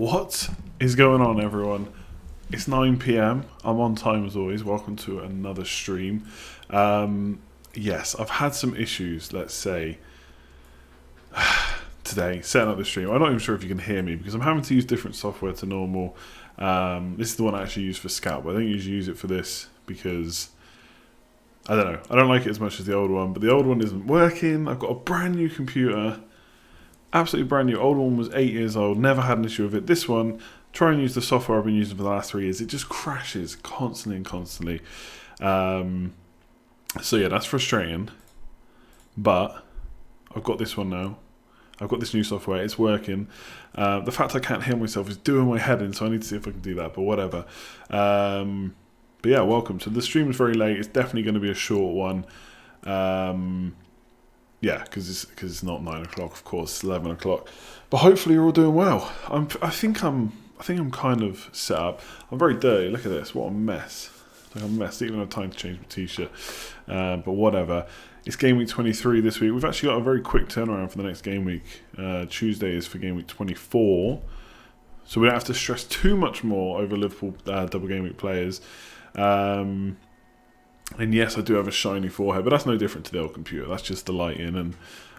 What is going on, everyone? It's 9 p.m. I'm on time as always. Welcome to another stream. Yes, I've had some issues, let's say, today, setting up the stream. I'm not even sure if you can hear me because I'm having to use different software to normal. This is the one I actually use for Scout, but I think you should use it for this because, I don't know, I don't like it as much as the old one, but the old one isn't working. I've got a brand new computer. Absolutely brand new. Old one was 8 years old. Never had an issue with it. This one, try and use the software I've been using for the last 3 years. It just crashes constantly and constantly. So yeah, that's frustrating. But I've got this one now. I've got this new software. It's working. The fact I can't hear myself is doing my head in, so I need to see if I can do that. But whatever. But yeah, welcome. So the stream is very late. It's definitely going to be a short one. Yeah, because it's not 9 o'clock, of course. It's 11 o'clock. But hopefully you're all doing well. I think I'm kind of set up. I'm very dirty. Look at this. What a mess. Like I'm a mess. I didn't even have time to change my t-shirt. But whatever. It's game week 23 this week. We've actually got a very quick turnaround for the next game week. Tuesday is for game week 24. So we don't have to stress too much more over Liverpool double game week players. And yes, I do have a shiny forehead, but that's no different to the old computer. That's just the lighting, and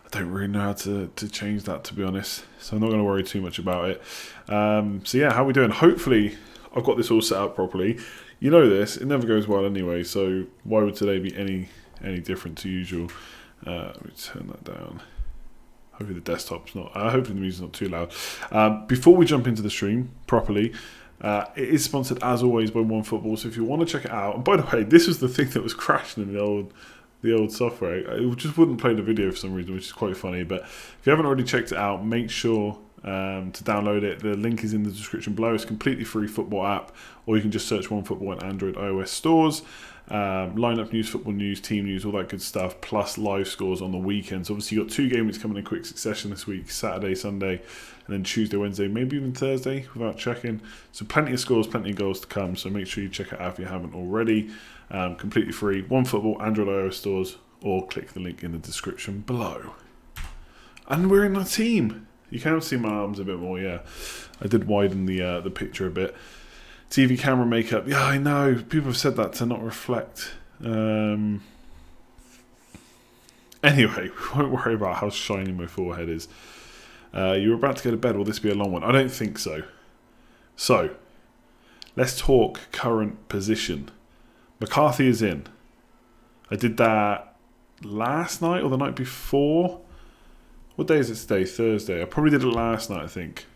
I don't really know how to change that, to be honest. So I'm not going to worry too much about it. So yeah, how are we doing? Hopefully, I've got this all set up properly. You know this, it never goes well anyway, so why would today be any different to usual? Let me turn that down. Hopefully the desktop's not, hopefully the music's not too loud. Before we jump into the stream properly, it is sponsored as always by OneFootball, so if you want to check it out, and by the way, this was the thing that was crashing in the old software. It just wouldn't play the video for some reason, which is quite funny. But if you haven't already checked it out, make sure to download it. The link is in the description below. It's a completely free football app, or you can just search OneFootball in Android, iOS stores. Lineup news, football news, team news, all that good stuff, plus live scores on the weekends. Obviously, you've got 2 game weeks coming in quick succession this week, Saturday, Sunday, and then Tuesday, Wednesday, maybe even Thursday without checking. So plenty of scores, plenty of goals to come, so make sure you check it out if you haven't already. Completely free, OneFootball, Android, iOS stores, or click the link in the description below. And we're in our team. You can see my arms a bit more, yeah. I did widen the picture a bit. TV camera makeup. Yeah, I know. People have said that to not reflect. Anyway, we won't worry about how shiny my forehead is. You're about to go to bed. Will this be a long one? I don't think so. So, let's talk current position. McCarthy is in. I did that last night or the night before. What day is it today? Thursday. I probably did it last night, I think.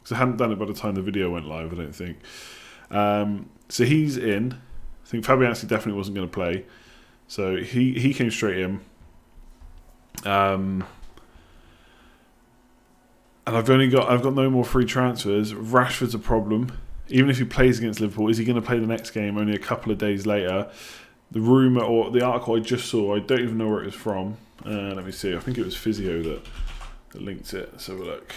Because I hadn't done it by the time the video went live, I don't think. So he's in. I think Fabianski definitely wasn't going to play, so he came straight in. And I've got no more free transfers. Rashford's a problem. Even if he plays against Liverpool, is he going to play the next game only a couple of days later? The rumour or the article I just saw, I don't even know where it was from. Let me see. I think it was Physio that linked it. Let's have a look.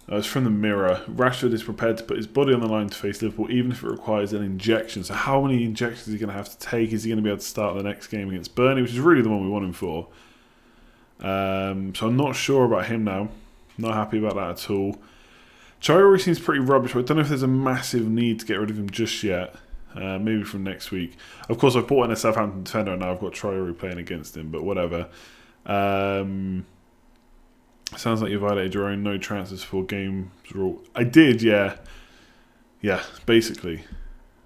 It's from the Mirror. Rashford is prepared to put his body on the line to face Liverpool, even if it requires an injection. So how many injections is he going to have to take? Is he going to be able to start the next game against Burnley, which is really the one we want him for? So I'm not sure about him now. Not happy about that at all. Traore seems pretty rubbish, but I don't know if there's a massive need to get rid of him just yet. Maybe from next week. Of course, I've bought in a Southampton defender, and now I've got Traore playing against him, but whatever. Sounds like you violated your own no transfers for games rule. I did, yeah. Yeah, basically.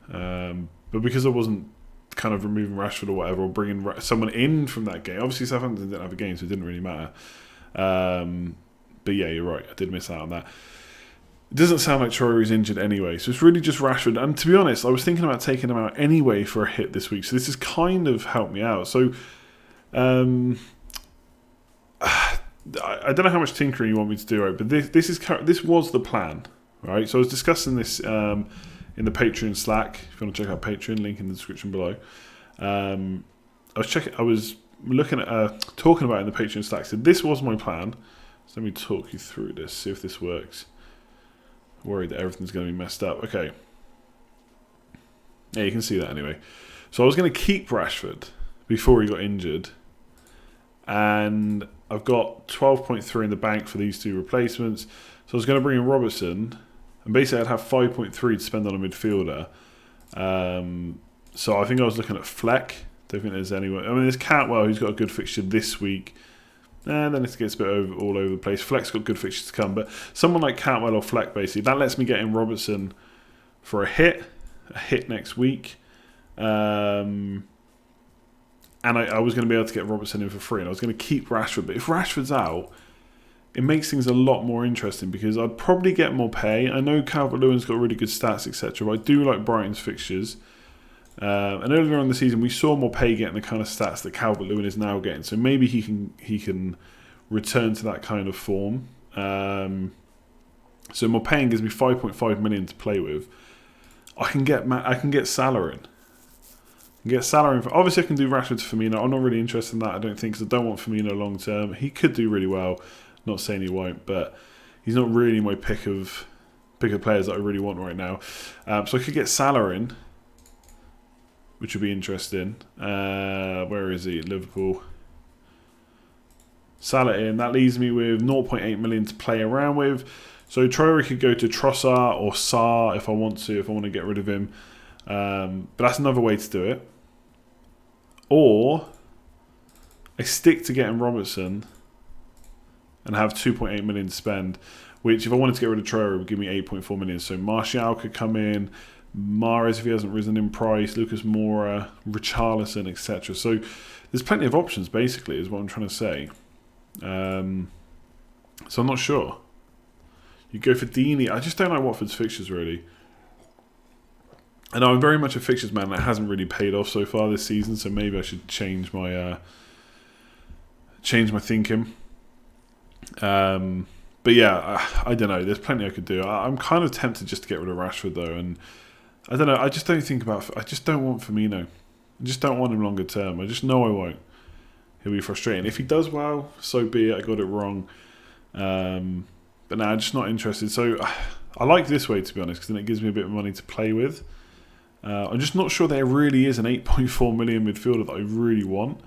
But because I wasn't kind of removing Rashford or whatever, or bringing someone in from that game. Obviously, Southampton didn't have a game, so it didn't really matter. But yeah, you're right. I did miss out on that. It doesn't sound like Traore is injured anyway, so it's really just Rashford. And to be honest, I was thinking about taking him out anyway for a hit this week, so this has kind of helped me out. So, I don't know how much tinkering you want me to do, right? But this was the plan, right? So I was discussing this in the Patreon Slack. If you want to check out Patreon, link in the description below. I was looking at talking about it in the Patreon Slack. So this was my plan. So let me talk you through this, see if this works. Worried that everything's going to be messed up. Okay. Yeah, you can see that anyway. So I was going to keep Rashford before he got injured. and I've got 12.3 in the bank for these 2 replacements. So I was going to bring in Robertson, and basically I'd have 5.3 to spend on a midfielder. So I think I was looking at Fleck. Don't think there's anyone. I mean, there's Cantwell, who's got a good fixture this week. And then it gets a bit all over the place. Fleck's got good fixtures to come, but someone like Cantwell or Fleck, basically, that lets me get in Robertson for a hit next week. And I was going to be able to get Robertson in for free, and I was going to keep Rashford. But if Rashford's out, it makes things a lot more interesting because I'd probably get more pay. I know Calvert-Lewin's got really good stats, etc., but I do like Brighton's fixtures. And earlier on in the season, we saw more pay getting the kind of stats that Calvert-Lewin is now getting. So maybe he can return to that kind of form. So more paying gives me 5.5 million to play with. I can get Salah in. Obviously, I can do Rashford to Firmino. I'm not really interested in that, I don't think, because I don't want Firmino long term. He could do really well. Not saying he won't, but he's not really my pick of players that I really want right now. So I could get Salah in, which would be interesting. Where is he? Liverpool. Salah in. That leaves me with 0.8 million to play around with. So Traore could go to Trossard or Sarr if I want to get rid of him. But that's another way to do it. Or I stick to getting Robertson and have 2.8 million to spend, which if I wanted to get rid of Traore would give me 8.4 million. So Martial could come in, Mahrez if he hasn't risen in price, Lucas Moura, Richarlison, etc. So there's plenty of options, basically, is what I'm trying to say. So I'm not sure. You go for Deeney. I just don't like Watford's fixtures, really. I know I'm very much a fixtures man that hasn't really paid off so far this season, so maybe I should change my thinking. But yeah, I don't know. There's plenty I could do. I'm kind of tempted just to get rid of Rashford though, and I don't know. I just don't want Firmino. I just don't want him longer term. I just know I won't. He'll be frustrating. If he does well, so be it. I got it wrong. But no, I'm just not interested. So I like this way, to be honest, because then it gives me a bit of money to play with. I'm just not sure there really is an 8.4 million midfielder that I really want.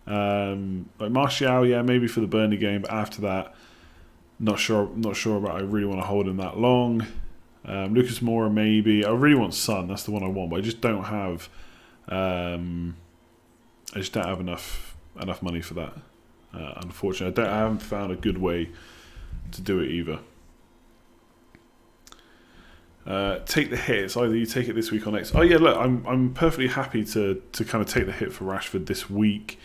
Like Martial, yeah, maybe for the Burnley game, but after that, not sure about I really want to hold him that long. Lucas Moura, maybe. I really want Son, that's the one I want, but I just don't have enough money for that. Unfortunately, I haven't found a good way to do it either. Take the hit. It's either you take it this week or next. Oh yeah, look, I'm perfectly happy to kind of take the hit for Rashford this week.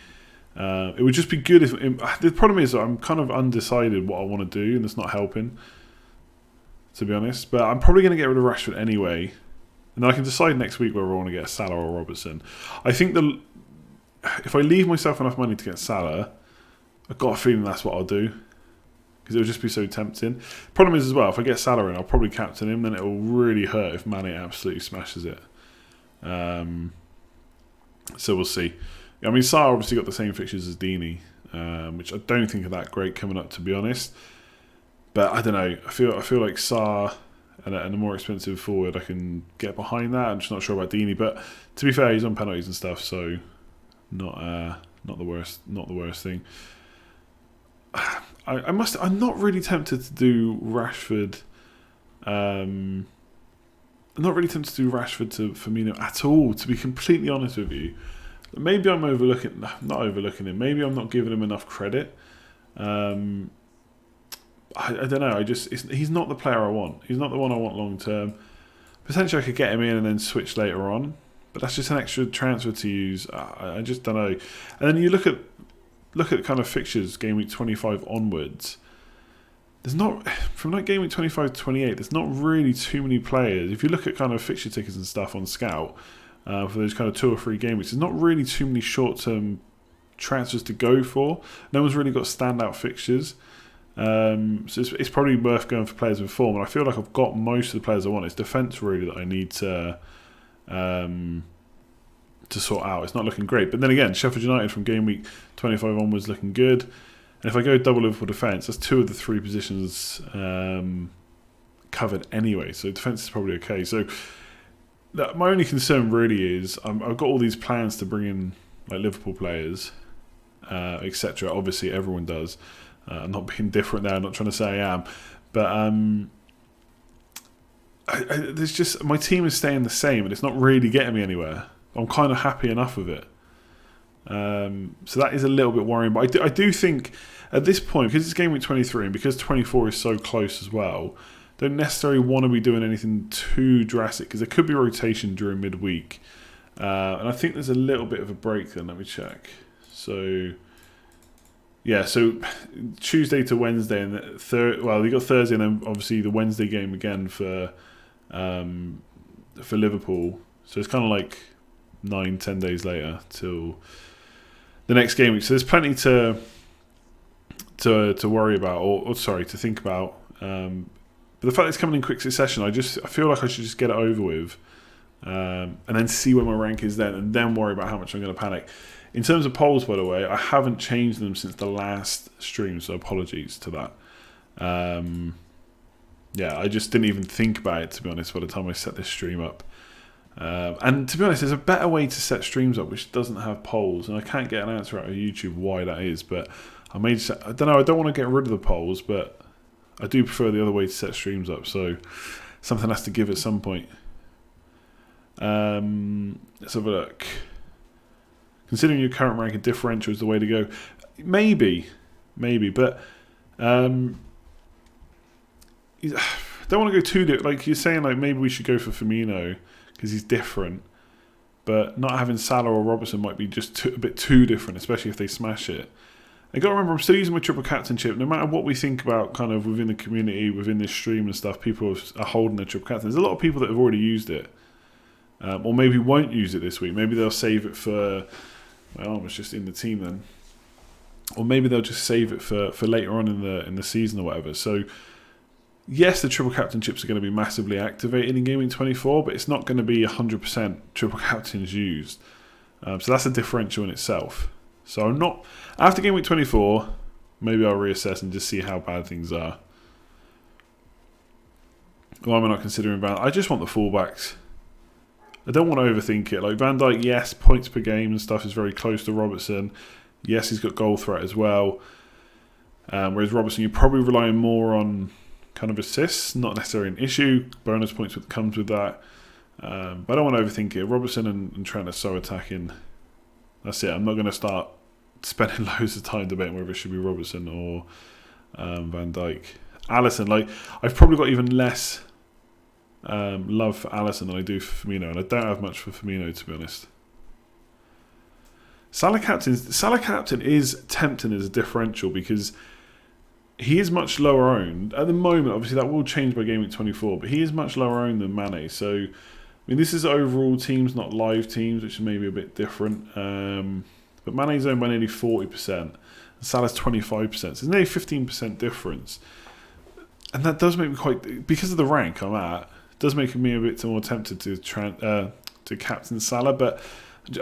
It would just be good if the problem is that I'm kind of undecided what I want to do, and it's not helping, to be honest. But I'm probably going to get rid of Rashford anyway, and then I can decide next week whether I want to get a Salah or Robertson. I think if I leave myself enough money to get Salah, I've got a feeling that's what I'll do, because it would just be so tempting. Problem is as well, if I get Salah in, I'll probably captain him, then it will really hurt if Mane absolutely smashes it. So we'll see. I mean, Sarr obviously got the same fixtures as Deeney, which I don't think are that great coming up, to be honest. But I don't know. I feel like Sarr and a more expensive forward, I can get behind that. I'm just not sure about Deeney, but to be fair, he's on penalties and stuff, so not the worst thing. I'm not really tempted to do Rashford. I'm not really tempted to do Rashford to Firmino at all, to be completely honest with you. Maybe I'm not overlooking him. Maybe I'm not giving him enough credit. I don't know. He's not the player I want. He's not the one I want long term. Potentially I could get him in and then switch later on, but that's just an extra transfer to use. I just don't know. And then you look at kind of fixtures, game week 25 onwards. There's not, from like game week 25 to 28, there's not really too many players. If you look at kind of fixture tickets and stuff on Scout, for those kind of 2 or 3 game weeks, there's not really too many short-term transfers to go for. No one's really got standout fixtures. So it's probably worth going for players with form. And I feel like I've got most of the players I want. It's defence really that I need to sort out. It's not looking great. But then again, Sheffield United from game week 25 onwards looking good. And if I go double Liverpool defence, that's 2 of the 3 positions covered anyway. So defence is probably okay. So my only concern really is I've got all these plans to bring in like Liverpool players, etc. Obviously, everyone does. I'm not being different there. I'm not trying to say I am, but there's just my team is staying the same, and it's not really getting me anywhere. I'm kind of happy enough with it. So that is a little bit worrying, but I do think at this point, because it's game week 23 and because 24 is so close as well, don't necessarily want to be doing anything too drastic because there could be rotation during midweek, and I think there's a little bit of a break then. Let me check. So yeah, so Tuesday to Wednesday, and you got Thursday, and then obviously the Wednesday game again for Liverpool. So it's kind of like 9-10 days later till the next game week. So there's plenty to worry about, or sorry, to think about. But the fact that it's coming in quick succession, I feel like I should just get it over with, and then see where my rank is then, and then worry about how much I'm going to panic. In terms of polls, by the way, I haven't changed them since the last stream, so apologies to that. Yeah, I just didn't even think about it, to be honest, by the time I set this stream up. And to be honest, there's a better way to set streams up which doesn't have polls, and I can't get an answer out of YouTube why that is, but I don't know, I don't want to get rid of the polls, but I do prefer the other way to set streams up, so something has to give at some point. Let's have a look. Considering your current rank, a differential is the way to go. Maybe, but don't want to go too like you're saying. Like maybe we should go for Firmino because he's different, but not having Salah or Robertson might be just a bit too different, especially if they smash it. I got to remember, I'm still using my triple captainship. No matter what we think about, kind of within the community, within this stream and stuff, people are holding their triple captain. There's a lot of people that have already used it, or maybe won't use it this week. Maybe they'll save it for. Well, I was just in the team then, or maybe they'll just save it for later on in the season or whatever. So, yes, the triple captainships are going to be massively activated in gaming 24, but it's not going to be 100% triple captains used. So that's a differential in itself. So I'm not after game week 24. Maybe I'll reassess and just see how bad things are. Why am I not considering Van? I just want the fullbacks. I don't want to overthink it. Like Van Dijk, yes, points per game and stuff is very close to Robertson. Yes, he's got goal threat as well. Whereas Robertson, you're probably relying more on kind of assists, not necessarily an issue. Bonus points comes with that. But I don't want to overthink it. Robertson and Trent are so attacking. That's it. I'm not going to start spending loads of time debating whether it should be Robertson or Van Dijk. Alisson, like I've probably got even less love for Alisson than I do for Firmino, and I don't have much for Firmino, to be honest. Salah captain is tempting as a differential because he is much lower owned at the moment. Obviously, that will change by game week 24, but he is much lower owned than Mane. So, I mean, this is overall teams, not live teams, which is maybe a bit different. But Mane's owned by nearly 40%, and Salah's 25%. So there's nearly 15% difference, and that does make me quite, because of the rank I'm at, does make me a bit more tempted to captain Salah, but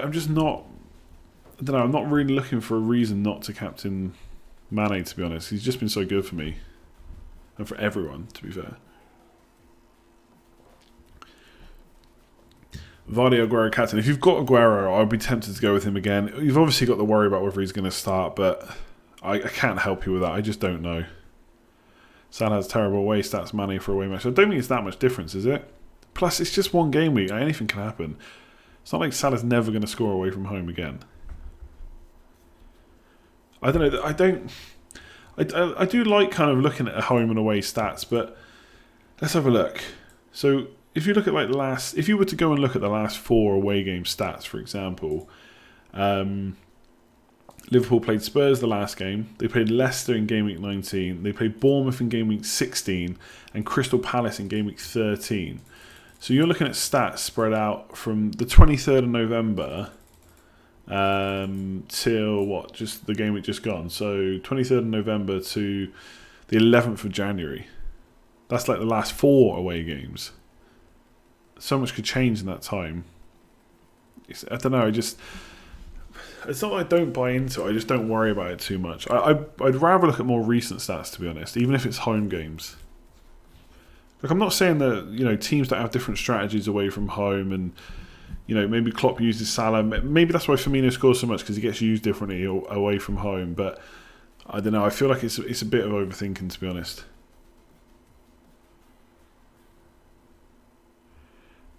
I'm just not. I don't know. I'm not really looking for a reason not to captain Mane, to be honest. He's just been so good for me and for everyone, to be fair. Vardy, Aguero captain. If you've got Aguero, I'd be tempted to go with him again. You've obviously got to worry about whether he's going to start, but I can't help you with that. I just don't know. Salah has terrible away stats, Mane for away match. I don't think it's that much difference, is it? Plus, it's just one game week. Anything can happen. It's not like Salah's never going to score away from home again. I don't know. I do like kind of looking at home and away stats, but let's have a look. So if you look at if you were to go and look at the last 4 away game stats, for example, Liverpool played Spurs the last game. They played Leicester in game week 19. They played Bournemouth in game week 16 and Crystal Palace in game week 13. So you're looking at stats spread out from the 23rd of November till just the game week just gone. So 23rd of November to the 11th of January. That's like the last 4 away games. So much could change in that time. I don't know. It's not that I don't buy into it. I just don't worry about it too much. I'd rather look at more recent stats, to be honest, even if it's home games. Like, I'm not saying that teams that have different strategies away from home and you know, maybe Klopp uses Salah. Maybe that's why Firmino scores so much, because he gets used differently away from home. But I don't know. I feel like it's a bit of overthinking, to be honest.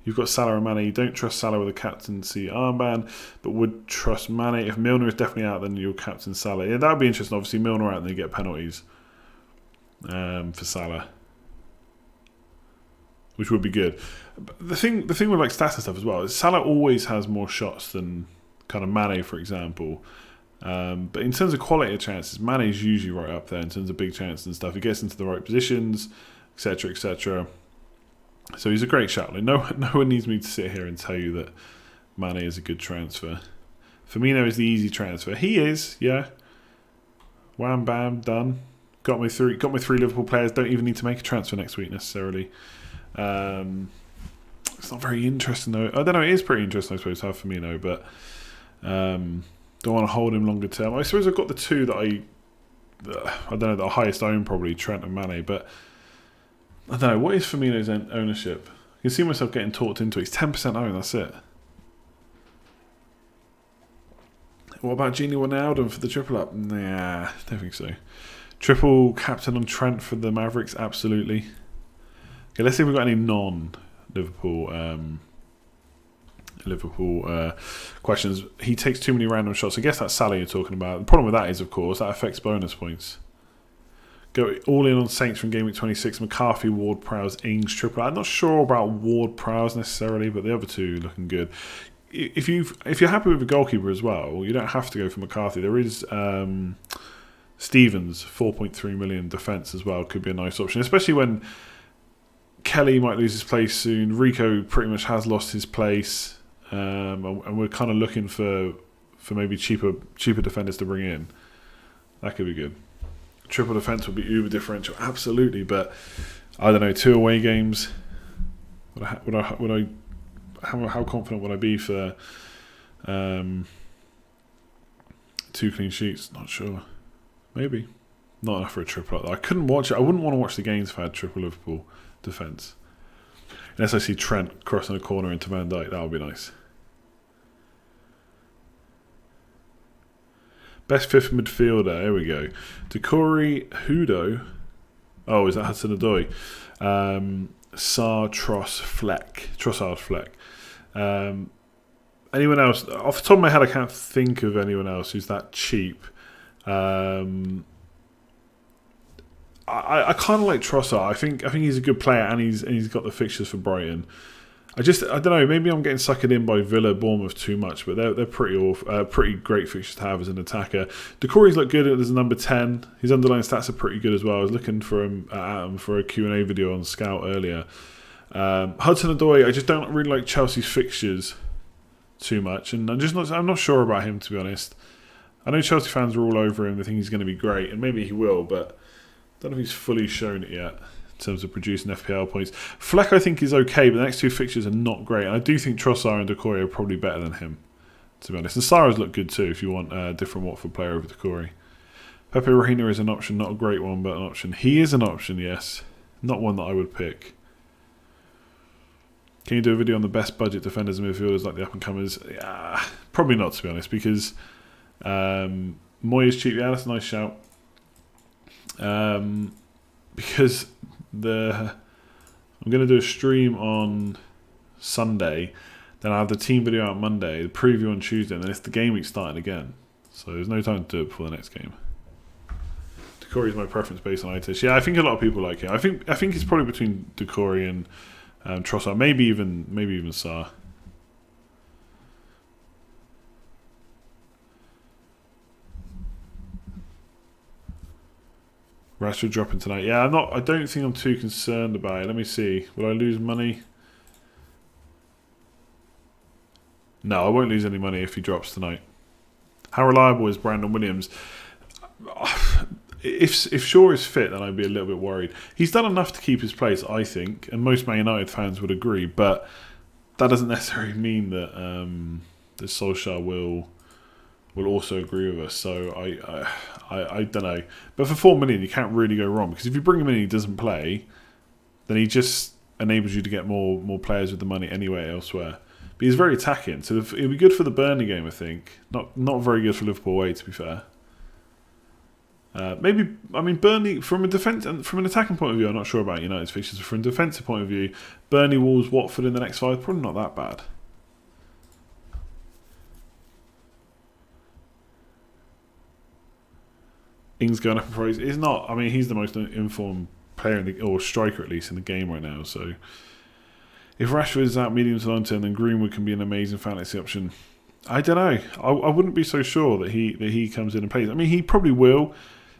You've got Salah and Mane. You don't trust Salah with a captaincy armband, but would trust Mane. If Milner is definitely out, then you'll captain Salah. Yeah, that would be interesting. Obviously, Milner out, and then you get penalties for Salah, which would be good. But the thing with like stats and stuff as well is Salah always has more shots than kind of Mane, for example. But in terms of quality of chances, Mane's usually right up there in terms of big chances and stuff. He gets into the right positions, etc., etc. So he's a great shout. Like, no one needs me to sit here and tell you that Mane is a good transfer. Firmino is the easy transfer. He is, yeah. Wham bam, done. Got my three Liverpool players. Don't even need to make a transfer next week necessarily. It's not very interesting though. I don't know. It is pretty interesting, I suppose, to have Firmino, but don't want to hold him longer term. I suppose I've got the two that I don't know, the highest own probably, Trent and Mane, but I don't know, what is Firmino's ownership? I can see myself getting talked into it. It's 10% owned, that's it. What about Gini Wijnaldum for the triple up? Nah, don't think so. Triple captain on Trent for the Mavericks? Absolutely. Okay, let's see if we've got any non-Liverpool questions. He takes too many random shots. I guess that's Salah you're talking about. The problem with that is, of course, that affects bonus points. Go all in on Saints from Game Week 26. McCarthy, Ward-Prowse, Ings, triple. I'm not sure about Ward-Prowse necessarily, but the other two looking good. If you're happy with the goalkeeper as well, you don't have to go for McCarthy. There is Stevens, 4.3 million defence as well. Could be a nice option, especially when Kelly might lose his place soon. Rico pretty much has lost his place, and we're kind of looking for maybe cheaper defenders to bring in. That could be good. Triple defence would be uber differential, absolutely. But I don't know, 2 away games. How confident would I be for 2 clean sheets? Not sure. Maybe not enough for a triple like that. I couldn't watch it. I wouldn't want to watch the games if I had triple Liverpool defence. Unless I see Trent crossing a corner into Van Dijk, that would be nice. Best fifth midfielder, here we go. Decore, Hudo. Oh, is that Hudson-Odoi? Sarr, Trossard, Fleck. Anyone else? Off the top of my head, I can't think of anyone else who's that cheap. I kind of like Trossard. I think he's a good player, and he's got the fixtures for Brighton. I don't know. Maybe I'm getting suckered in by Villa, Bournemouth too much, but they're pretty great fixtures to have as an attacker. Decore's look good as a number 10. His underlying stats are pretty good as well. I was looking for him for a Q&A video on Scout earlier. Hudson-Odoi, I just don't really like Chelsea's fixtures too much, and I'm not sure about him, to be honest. I know Chelsea fans are all over him. They think he's going to be great, and maybe he will, but I don't know if he's fully shown it yet in terms of producing FPL points. Fleck, I think, is okay, but the next 2 fixtures are not great. And I do think Trossard and Decore are probably better than him, to be honest. And Sarah's look good too if you want a different Watford player over Decore. Pepe Reina is an option, not a great one, but an option. He is an option, yes. Not one that I would pick. Can you do a video on the best budget defenders and midfielders like the up-and-comers? Yeah, probably not, to be honest, because Moy is cheap. Yeah, that's a nice shout. Because I'm going to do a stream on Sunday, then I have the team video out Monday, the preview on Tuesday, and then it's the game week starting again. So there's no time to do it before the next game. Decore is my preference based on ITIS. Yeah, I think a lot of people like him. I think it's probably between Decore and Trossard, maybe even Sarr. Rashford dropping tonight. Yeah, I don't think I'm too concerned about it. Let me see. Will I lose money? No, I won't lose any money if he drops tonight. How reliable is Brandon Williams? If Shaw is fit, then I'd be a little bit worried. He's done enough to keep his place, I think, and most Man United fans would agree. But that doesn't necessarily mean that the Solskjaer will also agree with us. So I don't know. But for 4 million, you can't really go wrong, because if you bring him in and he doesn't play, then he just enables you to get more players with the money anyway elsewhere. But he's very attacking, so it'll be good for the Burnley game, I think. Not very good for Liverpool away, to be fair. Maybe, I mean, Burnley, from an attacking point of view, I'm not sure about United's fixtures. From a defensive point of view, Burnley, Wolves, Watford in the next 5, probably not that bad. Ings going up in price. He's not, I mean, he's the most informed player, or striker at least, in the game right now. So if Rashford is out medium to long term, then Greenwood can be an amazing fantasy option. I don't know. I wouldn't be so sure that he comes in and plays. I mean, he probably will.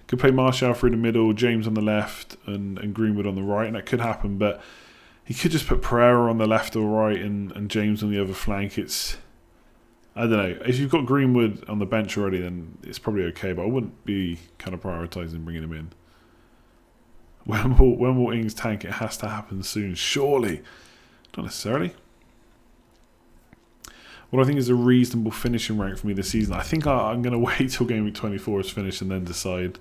Could play Martial through the middle, James on the left, and Greenwood on the right, and that could happen. But he could just put Pereira on the left or right and James on the other flank. I don't know. If you've got Greenwood on the bench already, then it's probably okay. But I wouldn't be kind of prioritising bringing him in. When will Ings tank? It has to happen soon, surely. Not necessarily. What I think is a reasonable finishing rank for me this season. I think I'm going to wait till game week 24 is finished and then decide.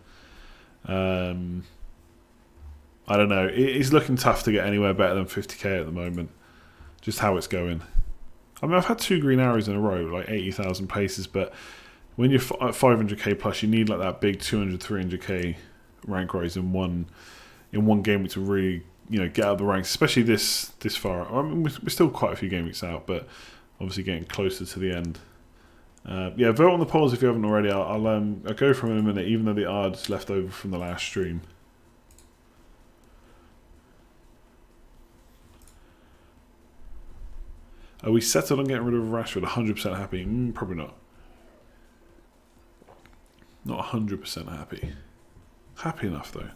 I don't know. It's looking tough to get anywhere better than 50k at the moment. Just how it's going. I mean, I've had 2 green arrows in a row, like 80,000 places, but when you're at 500k plus, you need like that big 200, 300k rank rise in one game week to really, get out of the ranks, especially this far. I mean, we're still quite a few game weeks out, but obviously getting closer to the end. Vote on the polls if you haven't already. I'll go for them in a minute, even though the odds left over from the last stream. Are we settled on getting rid of Rashford? 100% happy? Probably not. Not 100% happy. Happy enough though.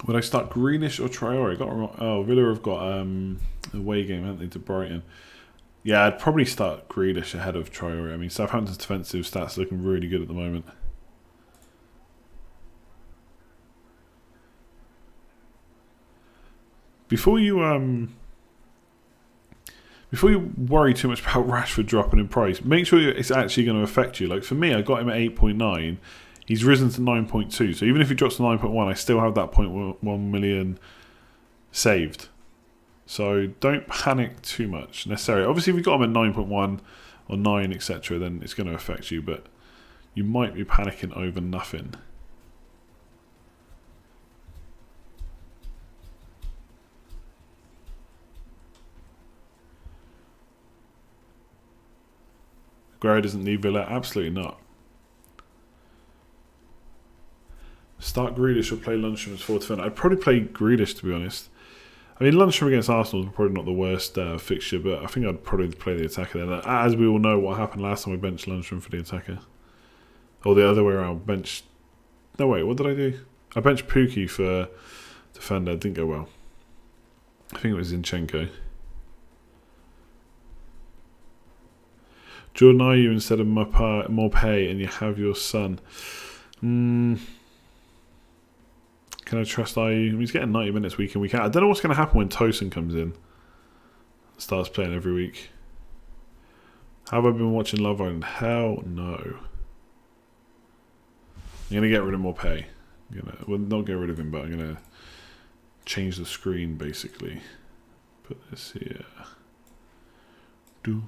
Would I start Greenish or Traore? Villa have got an away game, haven't they, to Brighton? Yeah, I'd probably start Greenish ahead of Traore. I mean, Southampton's defensive stats are looking really good at the moment. Before you worry too much about Rashford dropping in price, make sure it's actually going to affect you. Like for me, I got him at 8.9. He's risen to 9.2. So even if he drops to 9.1, I still have that 0.1 million saved. So don't panic too much necessarily. Obviously, if you got him at 9.1 or 9, etc., then it's going to affect you. But you might be panicking over nothing. Aguero doesn't need Villa? Absolutely not. Start Grealish or play Lundstram as 4th defender? I'd probably play Grealish, to be honest. I mean, Lundstram against Arsenal is probably not the worst fixture, but I think I'd probably play the attacker then. As we all know what happened last time we benched Lundstram for the attacker. Or the other way around. No, wait, what did I do? I benched Pukki for defender. It didn't go well. I think it was Zinchenko. Jordan Ayew instead of Maupay, and you have your son. Can I trust Ayew? He's getting 90 minutes week in, week out. I don't know what's going to happen when Tosin comes in. Starts playing every week. Have I been watching Love Island? Hell no. I'm going to get rid of Maupay. Well, not get rid of him, but I'm going to change the screen, basically. Put this here. Do.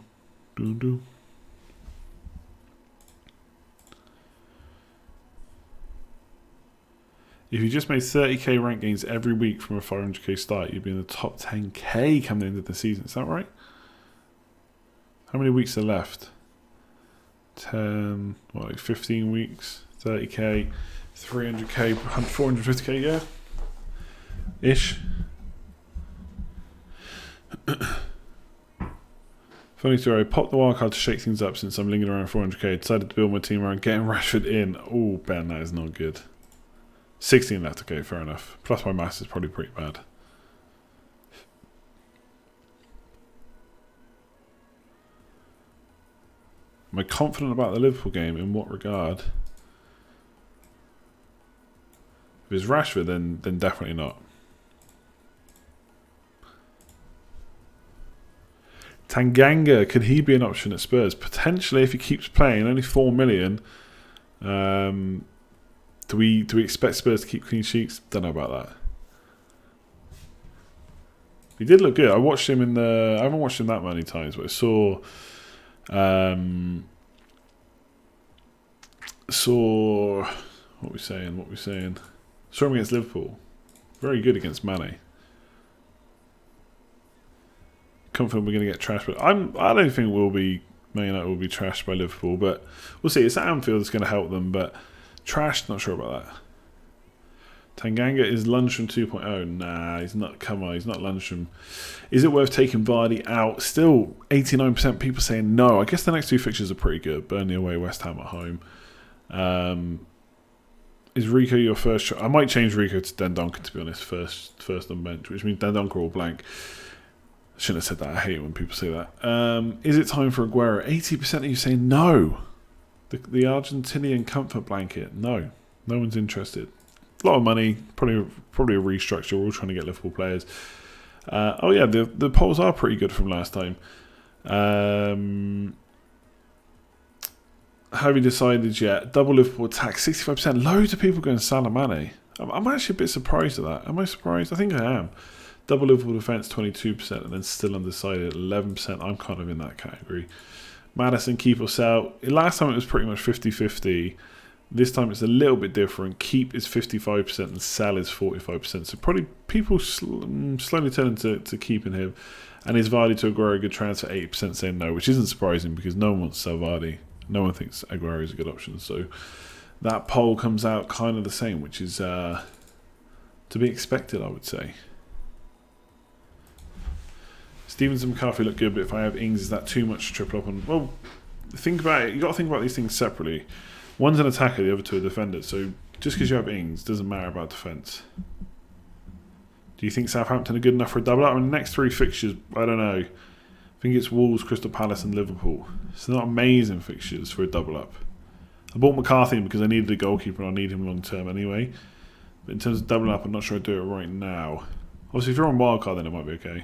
If you just made 30k rank gains every week from a 500k start, you'd be in the top 10k coming into the season. Is that right? How many weeks are left? 15 weeks, 30k, 300k, 450k, yeah? Ish. Funny story, I popped the wildcard to shake things up since I'm lingering around 400k. I decided to build my team around getting Rashford in. Oh, Ben, that is not good. 16 left, okay, fair enough. Plus my maths is probably pretty bad. Am I confident about the Liverpool game? In what regard? If it's Rashford, then definitely not. Tanganga, could he be an option at Spurs? Potentially, if he keeps playing, only 4 million. Do we expect Spurs to keep clean sheets? Don't know about that. He did look good. I watched him I haven't watched him that many times, but I saw what we saying. Saw him against Liverpool. Very good against Mane. Confident we're going to get trashed, but I don't think Man United will be trashed by Liverpool, but we'll see. It's at Anfield, it's going to help them, but trashed, not sure about that. Tanganga is Lundstram 2.0. Nah, he's not. Come on, he's not Lundstram. Is it worth taking Vardy out? Still, 89% people saying no. I guess the next two fixtures are pretty good. Burnley away, West Ham at home. Is Rico your first choice? I might change Rico to Dendoncker, to be honest, first on bench, which means Dendoncker all blank. I shouldn't have said that. I hate it when people say that. Is it time for Aguero? 80% of you say no. The Argentinian comfort blanket. No. No one's interested. A lot of money. Probably a restructure. We're all trying to get Liverpool players. Oh yeah, the polls are pretty good from last time. Have you decided yet? Double Liverpool attack, 65%. Loads of people going Salah Mane. I'm actually a bit surprised at that. Am I surprised? I think I am. Double Liverpool defence, 22%, and then still undecided, 11%. I'm kind of in that category. Maddison, keep or sell. Last time it was pretty much 50-50. This time it's a little bit different. Keep is 55% and sell is 45%. So probably people slowly turning to keeping him. And is Vardy to Aguero a good transfer? 80% saying no, which isn't surprising because no one wants to sell Vardy. No one thinks Aguero is a good option. So that poll comes out kind of the same, which is to be expected, I would say. Stevens and McCarthy look good, but if I have Ings, is that too much to triple up on? Well, think about it. You've got to think about these things separately. One's an attacker, the other two are defenders. So just because you have Ings doesn't matter about defence. Do you think Southampton are good enough for a double up? I mean, the next three fixtures, I don't know. I think it's Wolves, Crystal Palace and Liverpool. It's not amazing fixtures for a double up. I bought McCarthy because I needed a goalkeeper and I need him long term anyway. But in terms of double up, I'm not sure I'd do it right now. Obviously, if you're on wildcard, then it might be okay.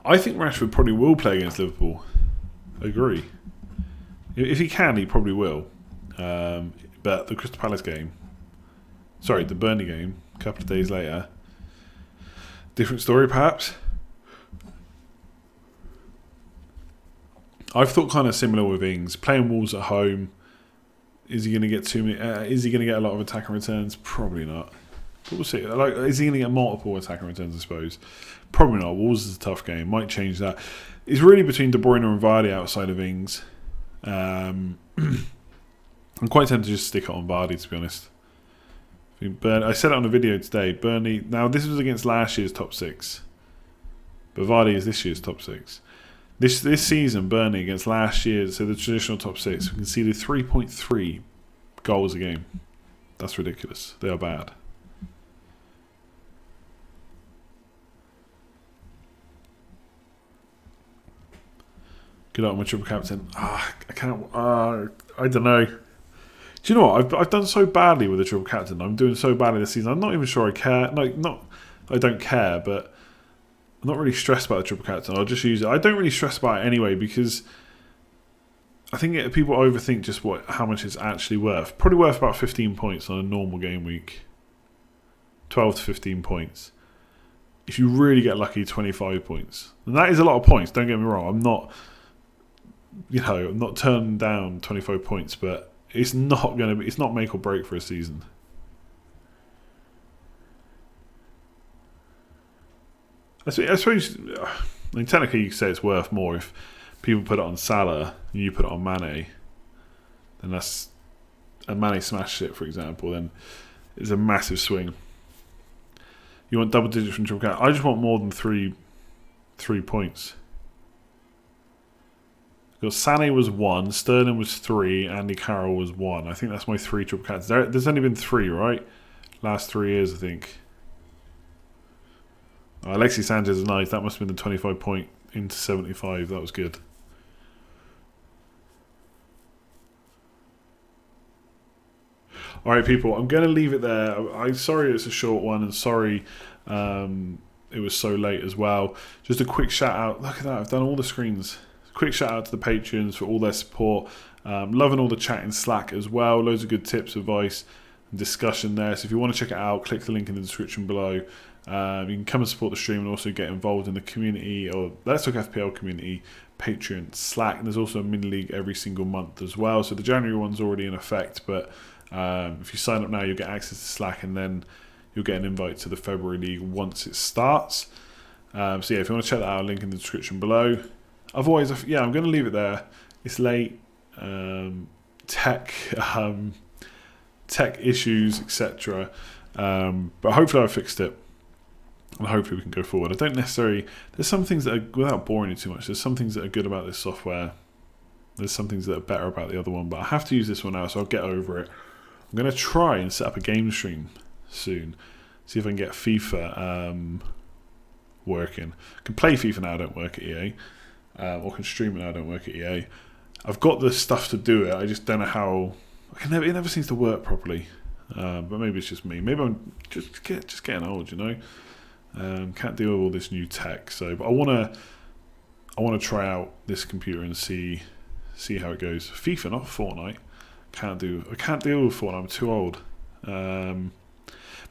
I think Rashford probably will play against Liverpool. I agree. If he can, he probably will. But the Crystal Palace game, the Burnley game, a couple of days later, different story perhaps. I've thought kind of similar with Ings. Playing Wolves at home, is he going to get too many? Is he going to get a lot of attacking returns? Probably not. But we'll see. Is he going to get multiple attacking returns? I suppose. Probably not. Wolves is a tough game. Might change that. It's really between De Bruyne and Vardy outside of Ings. I'm quite tempted to just stick it on Vardy, to be honest. I said it on a video today. Burnley. Now this was against last year's top six, but Vardy is this year's top six. This season, Burnley against last year's, so the traditional top six, we conceded 3.3 goals a game. That's ridiculous. They are bad. Good luck, my triple captain. I can't. I don't know. Do you know what? I've done so badly with the triple captain. I'm doing so badly this season. I'm not even sure I care. I don't care, but I'm not really stressed about the triple captain. I'll just use it. I don't really stress about it anyway because I think people overthink just how much it's actually worth. Probably worth about 15 points on a normal game week. 12 to 15 points. If you really get lucky, 25 points. And that is a lot of points. Don't get me wrong. I'm not turning down 25 points, but it's not make or break for a season. I suppose, technically you could say it's worth more if people put it on Salah and you put it on Mane. Then and Mane smashed it, for example, then it's a massive swing. You want double digits from triple captain? I just want more than three points. Because Sané was 1, Sterling was 3, Andy Carroll was 1. I think that's my 3 triple captains. There's only been 3, right? Last 3 years, I think. Alexis Sanchez is nice. That must have been the 25 point into 75. That was good. Alright, people, I'm going to leave it there. I'm sorry it's a short one, and sorry it was so late as well. Just a quick shout out. Look at that, I've done all the screens. Quick shout out to the Patreons for all their support. Loving all the chat in Slack as well. Loads of good tips, advice, and discussion there. So if you want to check it out, click the link in the description below. You can come and support the stream and also get involved in the community, or Let's Talk FPL community, Patreon, Slack, and there's also a mini league every single month as well. So the January one's already in effect, but if you sign up now, you'll get access to Slack, and then you'll get an invite to the February league once it starts. So yeah, if you want to check that out, link in the description below. Otherwise, yeah, I'm going to leave it there. It's late. Tech issues, etc. But hopefully I fixed it, and hopefully we can go forward. I don't necessarily. There's some things that are, without boring you too much, there's some things that are good about this software. There's some things that are better about the other one, but I have to use this one now, so I'll get over it. I'm going to try and set up a game stream soon. See if I can get FIFA working. I can play FIFA now, I don't work at EA. Or can stream it now, I don't work at EA. I've got the stuff to do it, I just don't know how. It never seems to work properly. But maybe it's just me. Maybe I'm just getting old, you know. Can't deal with all this new tech. So, but I want to try out this computer and see how it goes. FIFA, not Fortnite. I can't deal with Fortnite. I'm too old. But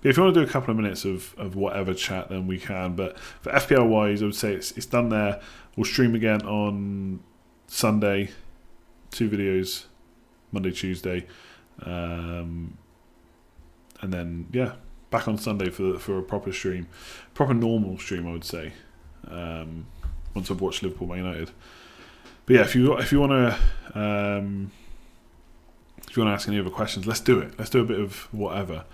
if you want to do a couple of minutes of whatever chat, then we can. But for FPL wise, I would say it's done there. We'll stream again on Sunday. 2 videos, Monday, Tuesday, and then yeah, back on Sunday for a proper stream, proper normal stream, I would say. Once I've watched Liverpool Man United. But yeah, if you want to ask any other questions, let's do it. Let's do a bit of whatever.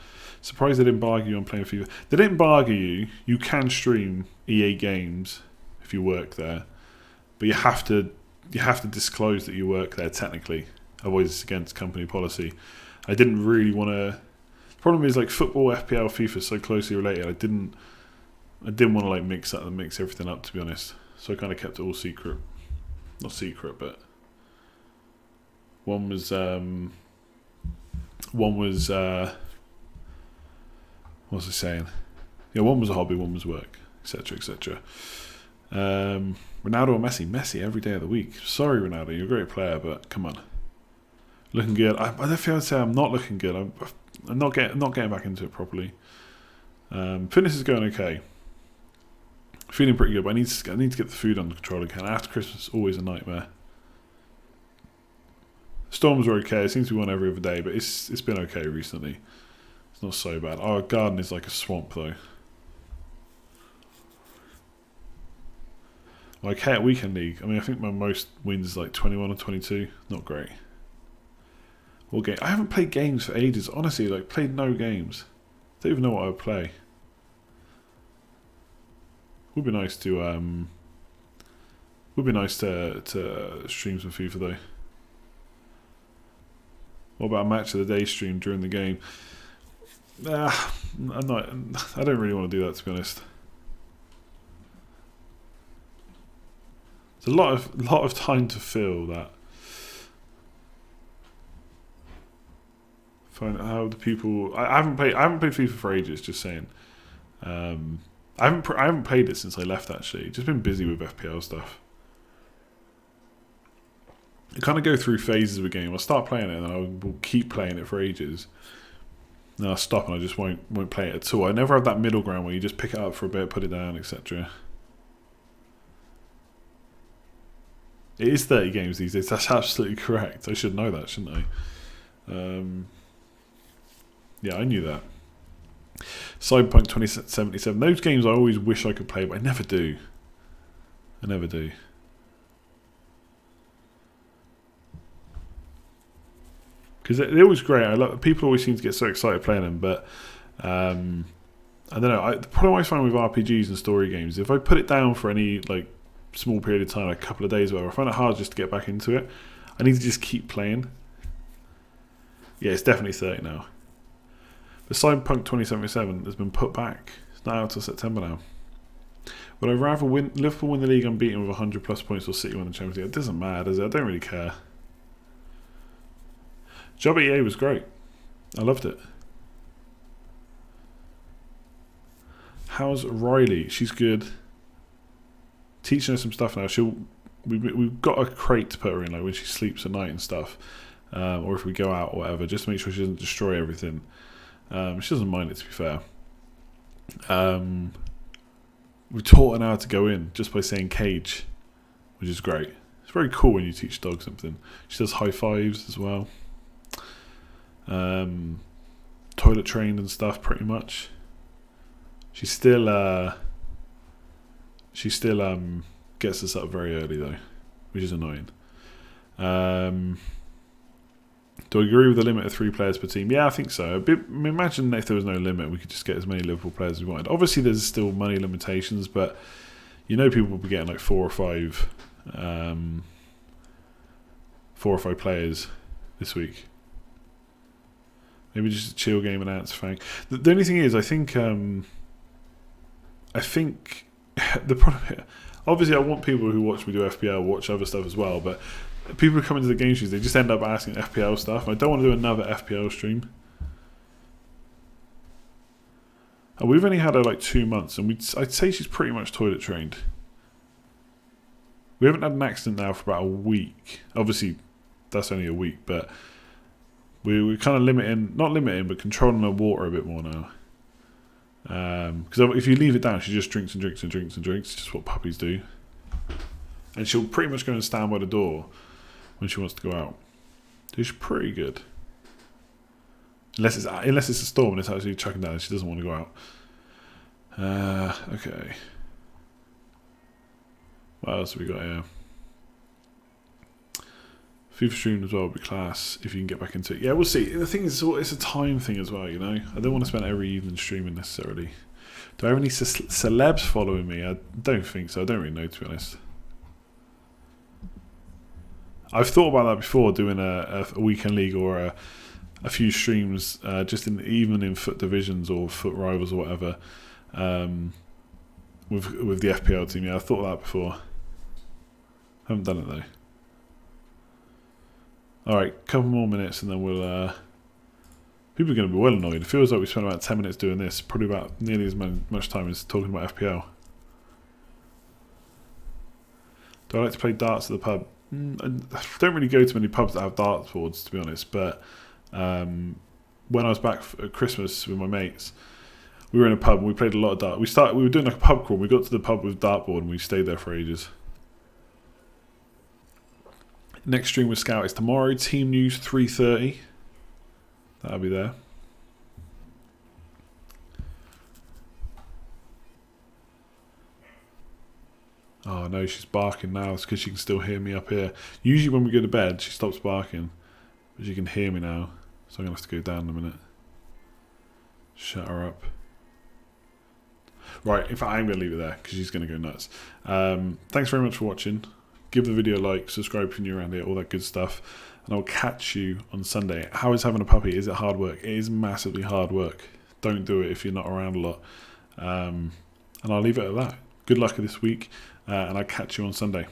Surprised they didn't bargain you on playing FIFA. They didn't bargain you. You can stream EA games if you work there, but you have to disclose that you work there technically. Otherwise, it's against company policy. I didn't really want to. The problem is, like, football, FPL, FIFA is so closely related. I didn't want to like mix everything up, to be honest. So I kind of kept it all secret. Not secret, but one was what was I saying? Yeah, one was a hobby, one was work, etc., etc. Ronaldo or Messi? Messi every day of the week. Sorry, Ronaldo, you're a great player, but come on. Looking good. I don't feel I'd say I'm not looking good. I'm not getting back into it properly. Fitness is going okay. Feeling pretty good, but I need to get the food under control again. After Christmas, always a nightmare. Storms are okay. It seems to be one every other day, but it's been okay recently. It's not so bad. Our garden is like a swamp, though. Okay, at Weekend League. I mean, I think my most wins is like 21 or 22. Not great. I haven't played games for ages. Honestly, like, played no games. Don't even know what I would play. Would be nice to stream some FIFA though. What about a match of the day stream during the game? I don't really want to do that, to be honest. It's a lot of time to fill that. Find out how the people. I haven't played FIFA for ages. Just saying. I haven't played it since I left. Actually, just been busy with FPL stuff. I kind of go through phases of a game. I'll start playing it, and then I will keep playing it for ages. Then I'll stop, and I just won't play it at all. I never have that middle ground where you just pick it up for a bit, put it down, etc. It is 30 games these days. That's absolutely correct. I should know that, shouldn't I? Yeah, I knew that. Cyberpunk 2077. Those games I always wish I could play, but I never do. I never do. Because they're always great. People always seem to get so excited playing them, but I don't know. The problem I always find with RPGs and story games, if I put it down for any like small period of time, like a couple of days or whatever, I find it hard just to get back into it. I need to just keep playing. Yeah, it's definitely 30 now. The Cyberpunk 2077 has been put back. It's not out till September now. Would I rather Liverpool win the league unbeaten with 100 plus points or City win the Champions League? It doesn't matter, does it? I don't really care. Job at EA was great. I loved it. How's Riley? She's good. Teaching her some stuff now. we've got a crate to put her in, like when she sleeps at night and stuff, or if we go out or whatever, just to make sure she doesn't destroy everything. She doesn't mind it, to be fair. We taught her how to go in just by saying cage, which is great. It's very cool when you teach dogs something. She does high fives as well. Toilet trained and stuff, pretty much. She still gets us up very early though, which is annoying. Do I agree with the limit of 3 players per team? Yeah, I think so. Imagine if there was no limit, we could just get as many Liverpool players as we wanted. Obviously, there's still money limitations, but you know people will be getting like 4 or 5 players this week. Maybe just a chill game and answer Fang. The only thing is, I think the problem here, obviously I want people who watch me do FPL watch other stuff as well, but people who come into the game streams, they just end up asking FPL stuff. I don't want to do another FPL stream. And we've only had her like 2 months, and I'd say she's pretty much toilet trained. We haven't had an accident now for about a week. Obviously, that's only a week, but we're kind of but controlling her water a bit more now. Because if you leave it down, she just drinks and drinks and drinks and drinks. It's just what puppies do. And she'll pretty much go and stand by the door when she wants to go out. She's pretty good. Unless it's a storm and it's actually chucking down and she doesn't want to go out. Okay. What else have we got here? FIFA stream as well would be class if you can get back into it. Yeah, we'll see. The thing is, it's a time thing as well, you know. I don't want to spend every evening streaming necessarily. Do I have any celebs following me? I don't think so. I don't really know, to be honest. I've thought about that before, doing a weekend league or a few streams, just even in foot divisions or foot rivals or whatever, with the FPL team. Yeah, I've thought of that before. Haven't done it though. Alright, couple more minutes and then we'll... people are going to be well annoyed. It feels like we spent about 10 minutes doing this, probably about nearly as much time as talking about FPL. Do I like to play darts at the pub? I don't really go to many pubs that have darts boards, to be honest, but when I was back at Christmas with my mates, we were in a pub and we played a lot of darts. We were doing like a pub crawl. We got to the pub with dartboard and we stayed there for ages. Next stream with Scout is tomorrow. Team news 3:30. That'll be there. Oh no, she's barking now. It's because she can still hear me up here. Usually when we go to bed, she stops barking, but she can hear me now. So I'm gonna have to go down in a minute. Shut her up. Right, in fact, I'm gonna leave it there because she's gonna go nuts. Thanks very much for watching. Give the video a like, subscribe if you're new around here, all that good stuff. And I'll catch you on Sunday. How is having a puppy? Is it hard work? It is massively hard work. Don't do it if you're not around a lot. And I'll leave it at that. Good luck this week, and I'll catch you on Sunday.